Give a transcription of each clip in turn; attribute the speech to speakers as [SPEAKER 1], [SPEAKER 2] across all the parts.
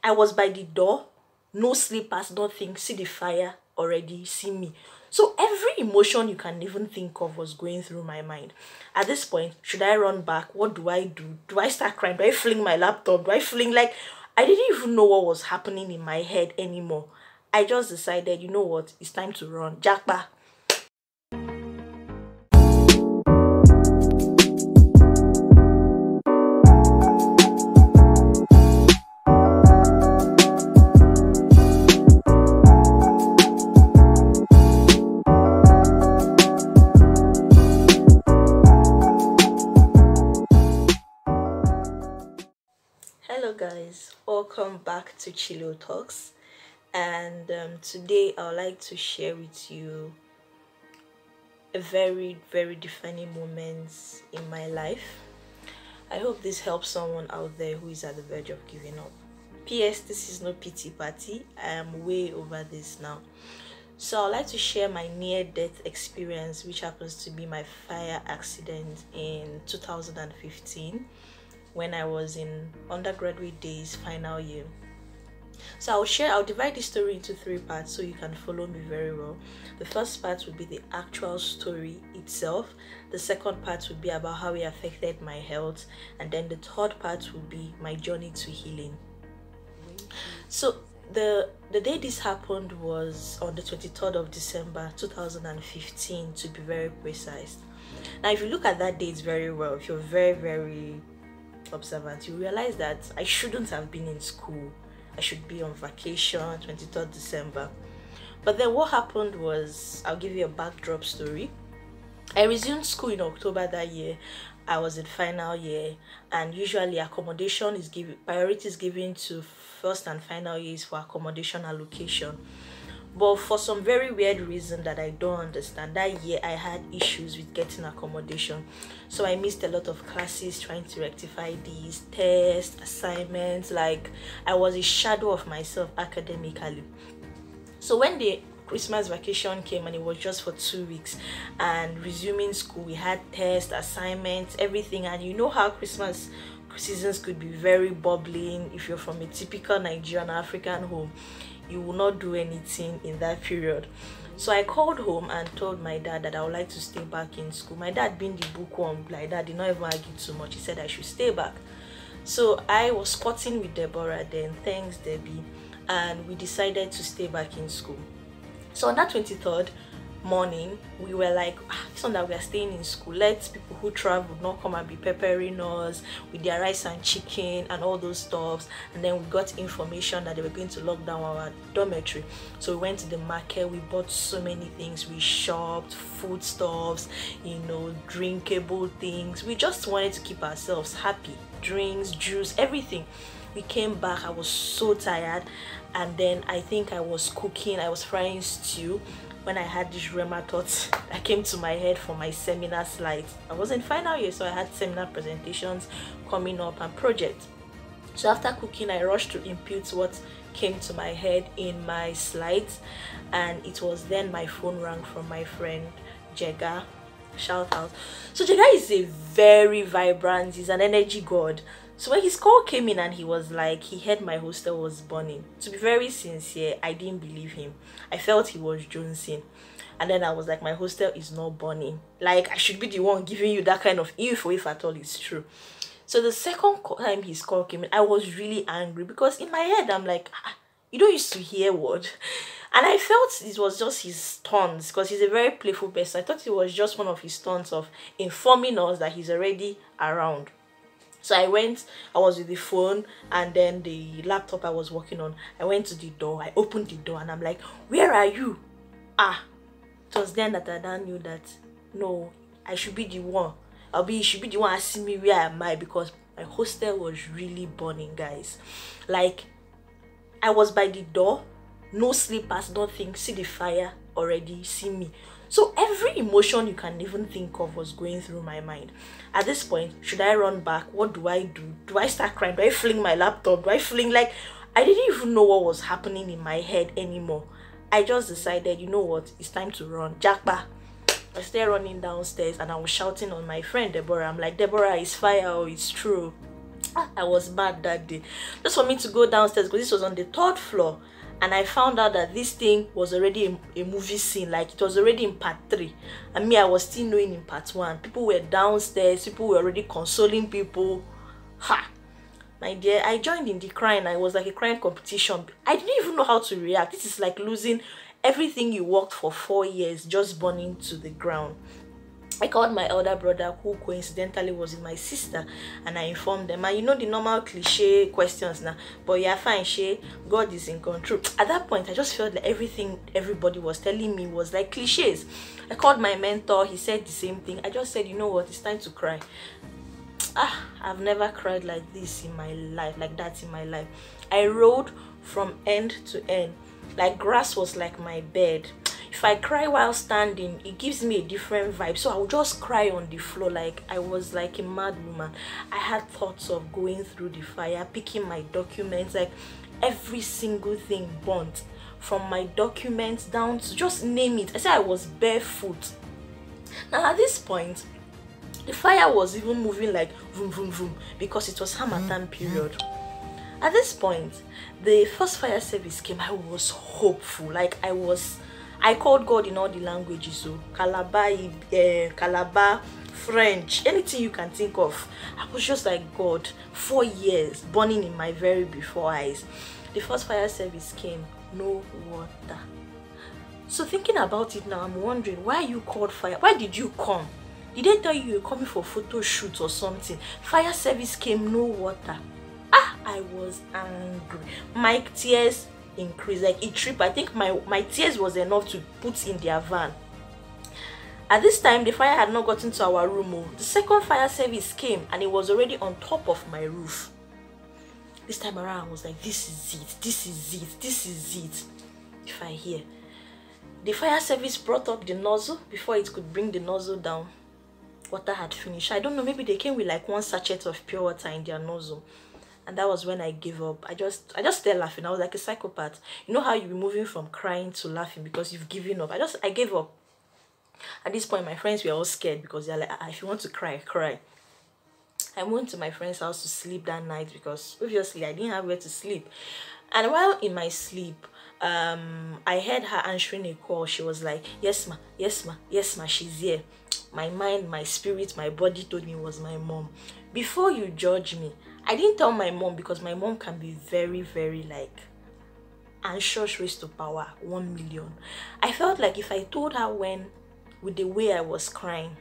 [SPEAKER 1] I was by the door, no slippers, nothing. See the fire already, see me. So every emotion you can even think of was going through my mind. At this point, should I run back? What do I do? Do I start crying? Do I fling my laptop? Do I fling like I didn't even know what was happening in my head anymore. I just decided, you know what, it's time to run. Jackpa. Hello guys, welcome back to Chilo Talks, and today I would like to share with you a very defining moment in my life. I hope this helps someone out there who is at the verge of giving up. PS, this is no pity party. I am way over this now. So I'd like to share my near-death experience, which happens to be my fire accident in 2015 when I was in undergraduate days, final year. So I'll divide this story into three parts so you can follow me very well. The first part would be the actual story itself. The second part would be about how it affected my health. And then the third part would be my journey to healing. So the day this happened was on the 23rd of December 2015, to be very precise. Now if you look at that date very well, if you're very observant, you realize that I shouldn't have been in school. I should be on vacation, 23rd December. But then what happened was, I'll give you a backdrop story. I resumed school in October that year. I was in final year, and usually accommodation is given, priority is given to first and final years for accommodation allocation. But for some very weird reason that I don't understand, that year I had issues with getting accommodation. So I missed a lot of classes trying to rectify these tests, assignments. Like, I was a shadow of myself academically. So when the Christmas vacation came, and it was just for 2 weeks, and resuming school, we had tests, assignments, everything. And you know how Christmas seasons could be very bubbling. If you're from a typical Nigerian African home, you will not do anything in that period. So I called home and told my dad that I would like to stay back in school. My dad, being the bookworm like that, did not even argue too much. He said I should stay back. So I was squatting with Deborah then, thanks Debbie, and we decided to stay back in school. So on that 23rd morning, we were like, it's not that we are staying in school, let people who travel not come and be peppering us with their rice and chicken and all those stuffs. And then we got information that they were going to lock down our dormitory. So we went to the market, we bought so many things, we shopped, foodstuffs, you know, drinkable things. We just wanted to keep ourselves happy, drinks, juice, everything. We came back, I was so tired, and then I think I was cooking, I was frying stew, when I had this Rema thoughts that came to my head for my seminar slides. I was in final year, so I had seminar presentations coming up and projects. So after cooking, I rushed to input what came to my head in my slides, and it was then my phone rang from my friend Jega. Shout out. So Jega is a very vibrant, he's an energy god. So when his call came in and he was like, he heard my hostel was burning. To be very sincere, I didn't believe him. I felt he was jonesing. And then I was like, my hostel is not burning. Like, I should be the one giving you that kind of info if at all it's true. So the second time his call came in, I was really angry because in my head, I'm like, you don't used to hear what? And I felt it was just his taunts, because he's a very playful person. I thought it was just one of his taunts of informing us that he's already around. So I was with the phone and then the laptop I was working on. I went to the door, I opened the door, and I'm like, where are you? It was then that I knew that, no, I should be the one. He should be the one asking me where am I, because my hostel was really burning, guys. Like, I was by the door, no slippers, nothing. See the fire already, see me. So every emotion you can even think of was going through my mind. At this point, should I run back? What do I do? Do I start crying? Do I fling my laptop? Do I fling like I didn't even know what was happening in my head anymore. I just decided, you know what, it's time to run. Jackpa. I started running downstairs and I was shouting on my friend Deborah. I'm like, Deborah, it's fire, oh, it's true. I was mad that day. Just for me to go downstairs, because this was on the 3rd floor, and I found out that this thing was already a movie scene. Like, it was already in part 3, and me, I was still knowing in part 1. People were downstairs, people were already consoling people. Ha! My dear, I joined in the crying. I was like a crying competition. I didn't even know how to react. This is like losing everything you worked for 4 years, just burning to the ground. I called my elder brother, who coincidentally was with my sister, and I informed them. And you know the normal cliche questions now, but yeah, fine, Shay, God is in control. At that point, I just felt like everything everybody was telling me was like cliches. I called my mentor, he said the same thing. I just said, you know what, it's time to cry. I've never cried like this in my life, like that in my life. I rolled from end to end. Like, grass was like my bed. If I cry while standing, it gives me a different vibe. So I would just cry on the floor. Like, I was like a mad woman. I had thoughts of going through the fire, picking my documents, like every single thing burnt, from my documents down to, just name it. I said I was barefoot. Now at this point, the fire was even moving like vroom vroom vroom, because it was Harmattan period. At this point, the first fire service came. I was hopeful. Like, I called God in all the languages, so Calabar, French, anything you can think of. I was just like, God, 4 years burning in my very before eyes. The first fire service came, no water. So thinking about it now, I'm wondering, why you called fire? Why did you come? Did they tell you were coming for photo shoot or something? Fire service came, no water. I was angry. My tears increased, like it tripped. I think my tears was enough to put in their van. At this time, the fire had not gotten to our room. The second fire service came, and it was already on top of my roof. This time around, I was like, this is it, this is it, this is it. If I hear, the fire service brought up the nozzle. Before it could bring the nozzle down, water had finished. I don't know, maybe they came with like 1 sachet of pure water in their nozzle. And that was when I gave up. I just started laughing. I was like a psychopath. You know how you be moving from crying to laughing because you've given up. I gave up. At this point, my friends were all scared because they're like, if you want to cry, cry. I went to my friend's house to sleep that night because obviously I didn't have where to sleep. And while in my sleep, I heard her answering a call. She was like, yes ma, yes ma, yes ma, she's here. My mind, my spirit, my body told me it was my mom. Before you judge me, I didn't tell my mom because my mom can be very, very like anxious, raised to power 1 million. I felt like if I told her with the way I was crying,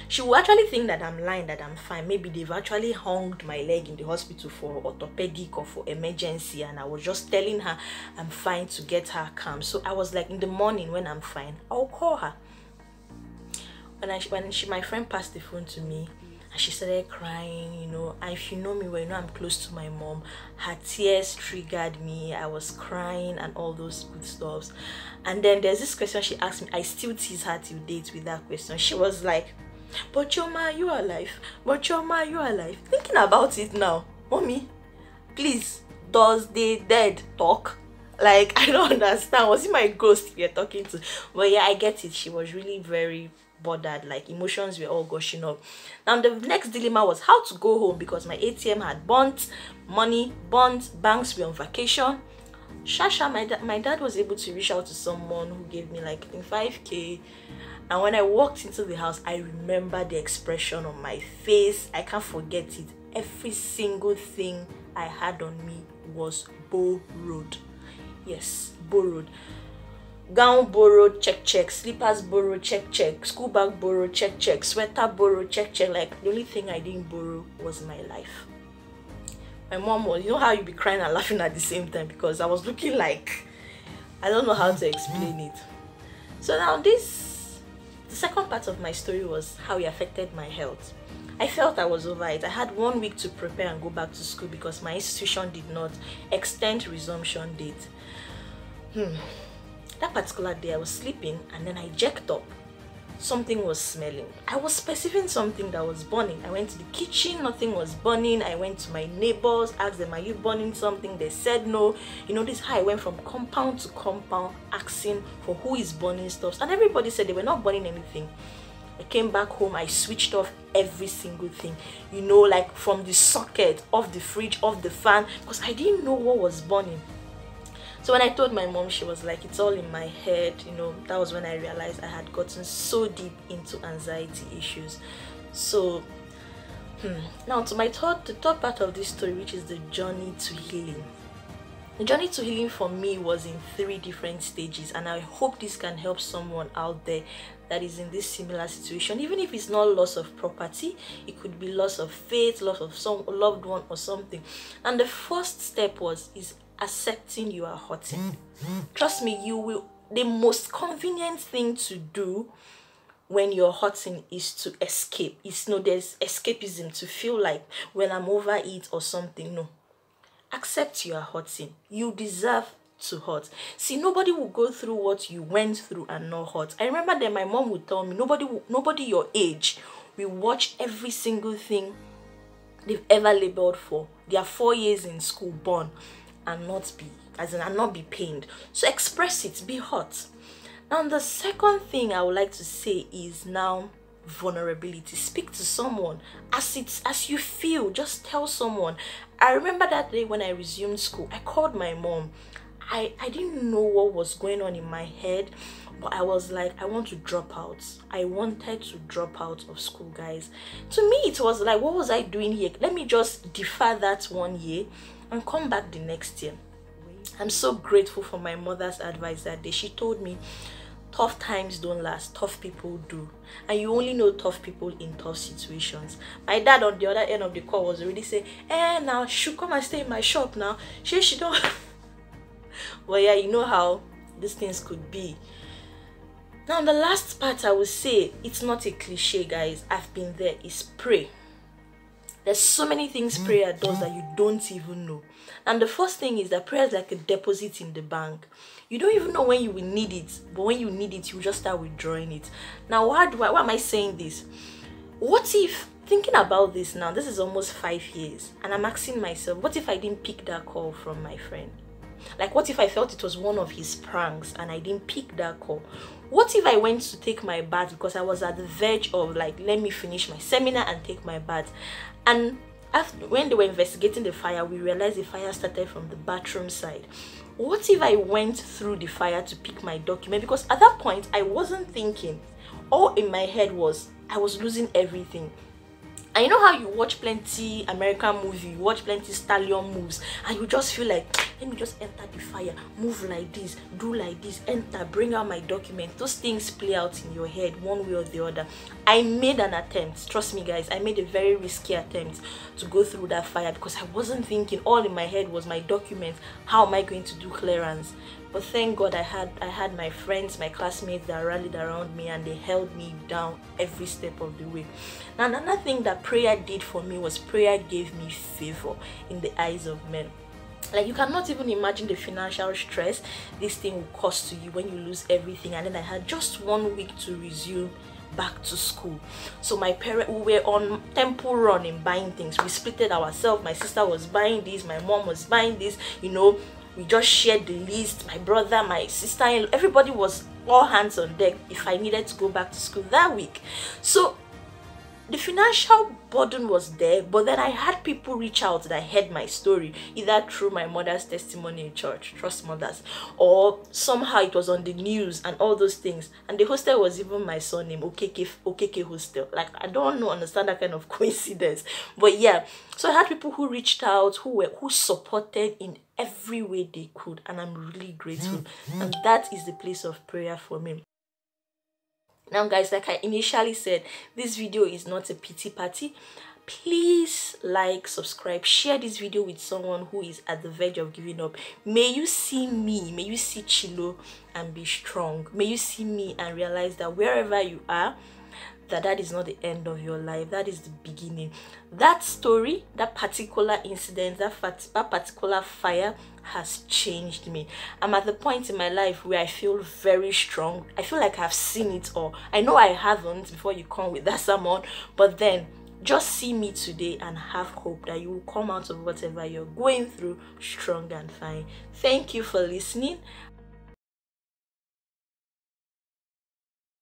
[SPEAKER 1] she would actually think that I'm lying, that I'm fine. Maybe they've actually hung my leg in the hospital for orthopedic or for emergency, and I was just telling her I'm fine to get her calm. So I was like, in the morning when I'm fine, I'll call her. When my friend passed the phone to me, and she started crying, you know, and if you know me well, you know I'm close to my mom. Her tears triggered me. I was crying and all those good stuffs. And then there's this question she asked me. I still tease her till date with that question. She was like, but Chioma, you are alive. But Chioma, you are alive. Thinking about it now, mommy, please, does the dead talk? Like, I don't understand. Was it my ghost you're talking to? But yeah, I get it. She was really very bothered. Like, emotions were all gushing up. Now the next dilemma was how to go home because my ATM had burnt, money burnt, banks were on vacation. My dad was able to reach out to someone who gave me like 5k. And when I walked into the house, I remember the expression on my face. I can't forget it. Every single thing I had on me was borrowed. Yes, borrowed. Gown borrowed, check check. Slippers borrowed, check check. School bag borrowed, check check. Sweater borrowed, check check. Like, the only thing I didn't borrow was my life. My mom was, you know how you be crying and laughing at the same time, because I was looking like, I don't know how to explain it. So now the second part of my story was how it affected my health. I felt I was over it. I had 1 week to prepare and go back to school because my institution did not extend resumption date. That particular day I was sleeping and then I jacked up. Something was smelling. I was perceiving something that was burning. I went to the kitchen, nothing was burning. I went to my neighbors, asked them, are you burning something? They said no. You know, this is how I went from compound to compound asking for who is burning stuff. And everybody said they were not burning anything. I came back home, I switched off every single thing, you know, like from the socket, off the fridge, off the fan, because I didn't know what was burning. So when I told my mom, she was like, it's all in my head, you know. That was when I realized I had gotten so deep into anxiety issues. So now to the third part of this story, which is the journey to healing. The journey to healing for me was in 3 different stages, and I hope this can help someone out there that is in this similar situation. Even if it's not loss of property, it could be loss of faith, loss of some loved one or something. And the first step is accepting you are hurting. Trust me, you will. The most convenient thing to do when you're hurting is to escape. It's no, there's escapism, to feel like, when I'm over it or something. No, accept you are hurting. You deserve to hurt. See, nobody will go through what you went through and not hurt. I remember that my mom would tell me, nobody your age will watch every single thing they've ever labored for. They are 4 years in school, born, and not be pained. So express it, be hurt. Now the second thing I would like to say is now vulnerability. Speak to someone as you feel. Just tell someone. I remember that day when I resumed school, I called my mom. I didn't know what was going on in my head, but I was like, I want to drop out. I wanted to drop out of school, guys. To me, it was like, what was I doing here? Let me just defer that 1 year and come back the next year. I'm so grateful for my mother's advice that day. She told me, tough times don't last, tough people do, and you only know tough people in tough situations. My dad on the other end of the call was already saying, now she come and stay in my shop now. She don't. Well, yeah, you know how these things could be. Now the last part I would say, it's not a cliche, guys, I've been there, is pray. There's so many things prayer does that you don't even know. And the first thing is that prayer is like a deposit in the bank. You don't even know when you will need it, but when you need it, you just start withdrawing it. Now, why am I saying this? What if, thinking about this now, this is almost 5 years, and I'm asking myself, what if I didn't pick that call from my friend? Like, what if I felt it was one of his pranks and I didn't pick that call? What if I went to take my bath because I was at the verge of, like, let me finish my seminar and take my bath? And after, when they were investigating the fire, we realized the fire started from the bathroom side. What if I went through the fire to pick my document? Because at that point, I wasn't thinking. All in my head was, I was losing everything. And you know how you watch plenty American movie, you watch plenty stallion moves, and you just feel like, let me just enter the fire, move like this, do like this, enter, bring out my document. Those things play out in your head one way or the other. I made an attempt, trust me guys, I made a very risky attempt to go through that fire because I wasn't thinking. All in my head was my document, how am I going to do clearance? But thank God I had my friends, my classmates that rallied around me, and they held me down every step of the way. Now another thing that prayer did for me was prayer gave me favor in the eyes of men. Like, you cannot even imagine the financial stress this thing will cause to you when you lose everything. And then I had just 1 week to resume back to school. So my parents, we were on temple run in buying things. We split it ourselves. My sister was buying this, my mom was buying this, you know. We just shared the list. My brother, my sister, everybody was all hands on deck if I needed to go back to school that week. So the financial burden was there, but then I had people reach out that heard my story, either through my mother's testimony in church, trust mothers, or somehow it was on the news and all those things. And the hostel was even my surname, Okeke Hostel. Like, I don't understand that kind of coincidence, but yeah. So I had people who reached out, who supported in every way they could, and I'm really grateful. And that is the place of prayer for me. Now guys, like I initially said, this video is not a pity party. Please like, subscribe, share this video with someone who is at the verge of giving up. May you see me, may you see Chilo and be strong. May you see me and realize that wherever you are, that is not the end of your life. That is the beginning. That story, that particular incident, that particular fire has changed me. I'm at the point in my life where I feel very strong. I feel like I've seen it all. I know I haven't before you come with that sermon, but then just see me today and have hope that you will come out of whatever you're going through strong and fine. Thank you for listening.